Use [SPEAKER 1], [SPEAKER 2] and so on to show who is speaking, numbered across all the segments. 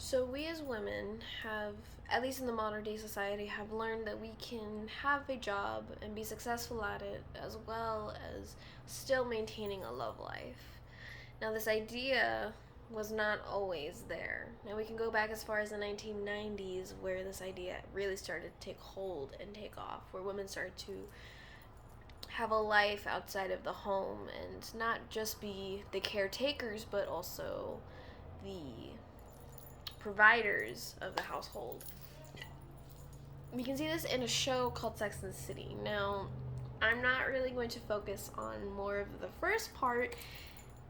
[SPEAKER 1] So we as women have, at least in the modern day society, have learned that we can have a job and be successful at it as well as still maintaining a love life. Now this idea was not always there. Now we can go back as far as the 1990s where this idea really started to take hold and take off, where women started to have a life outside of the home and not just be the caretakers but also the providers of the household. We can see this in a show called Sex and the City. Now, I'm not really going to focus on more of the first part,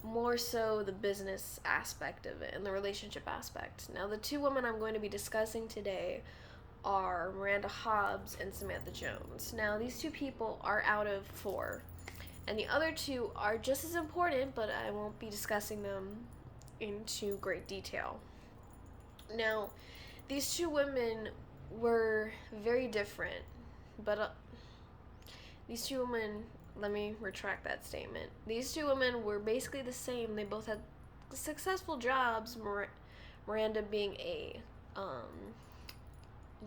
[SPEAKER 1] more so the business aspect of it and the relationship aspect. Now, the two women I'm going to be discussing today are Miranda Hobbs and Samantha Jones. Now, these two people are out of four, and the other two are just as important, but I won't be discussing them into great detail. Now, these two women were very different, but these two women, let me retract that statement. These two women were basically the same. They both had successful jobs, Miranda being a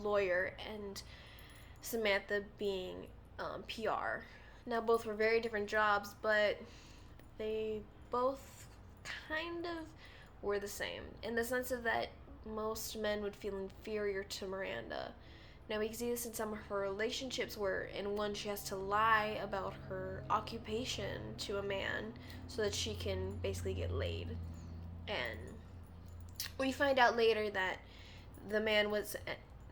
[SPEAKER 1] lawyer and Samantha being PR. Now, both were very different jobs, but they both kind of were the same in the sense of that most men would feel inferior to Miranda. Now, we can see this in some of her relationships where in one she has to lie about her occupation to a man so that she can basically get laid. And we find out later that the man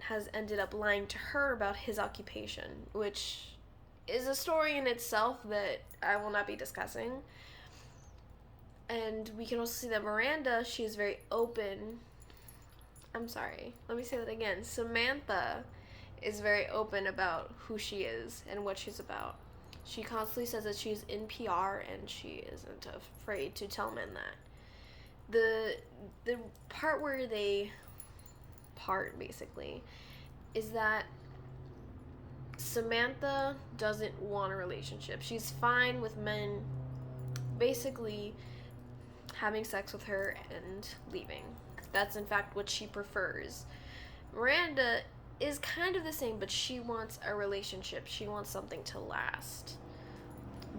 [SPEAKER 1] has ended up lying to her about his occupation, which is a story in itself that I will not be discussing. And we can also see that Miranda, she is very open. I'm sorry, let me say that again. Samantha is very open about who she is and what she's about. She constantly says that she's in PR and she isn't afraid to tell men that. The part where they part, basically, is that Samantha doesn't want a relationship. She's fine with men basically having sex with her and leaving. That's in fact what she prefers. Miranda is kind of the same, but she wants a relationship. She wants something to last.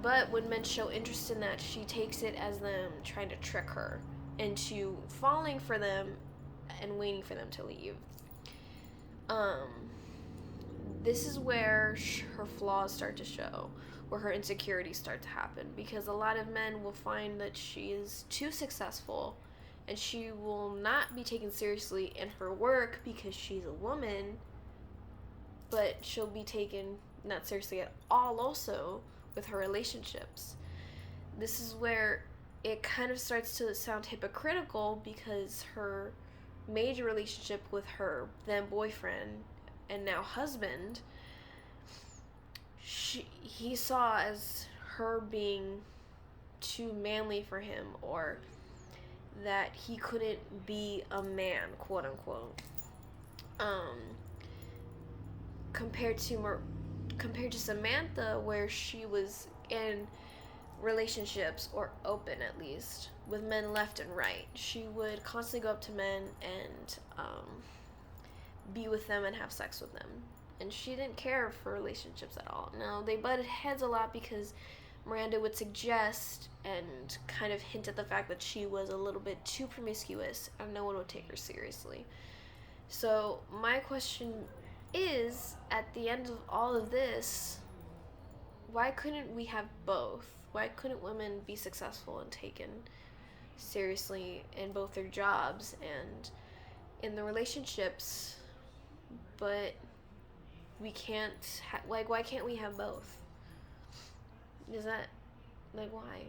[SPEAKER 1] But when men show interest in that, she takes it as them trying to trick her into falling for them and waiting for them to leave. This is where her flaws start to show, where her insecurities start to happen, because a lot of men will find that she is too successful and she will not be taken seriously in her work because she's a woman, but she'll be taken not seriously at all also with her relationships. This is where it kind of starts to sound hypocritical because her major relationship with her then boyfriend and now husband, he saw as her being too manly for him, or that he couldn't be a man, quote unquote. Compared to Samantha, where she was in relationships, or open at least, with men left and right. She would constantly go up to men and be with them and have sex with them. And she didn't care for relationships at all. Now, they butted heads a lot because Miranda would suggest and kind of hint at the fact that she was a little bit too promiscuous and no one would take her seriously. So, my question is, at the end of all of this, why couldn't we have both? Why couldn't women be successful and taken seriously in both their jobs and in the relationships, but we can't, why can't we have both? Is that, why?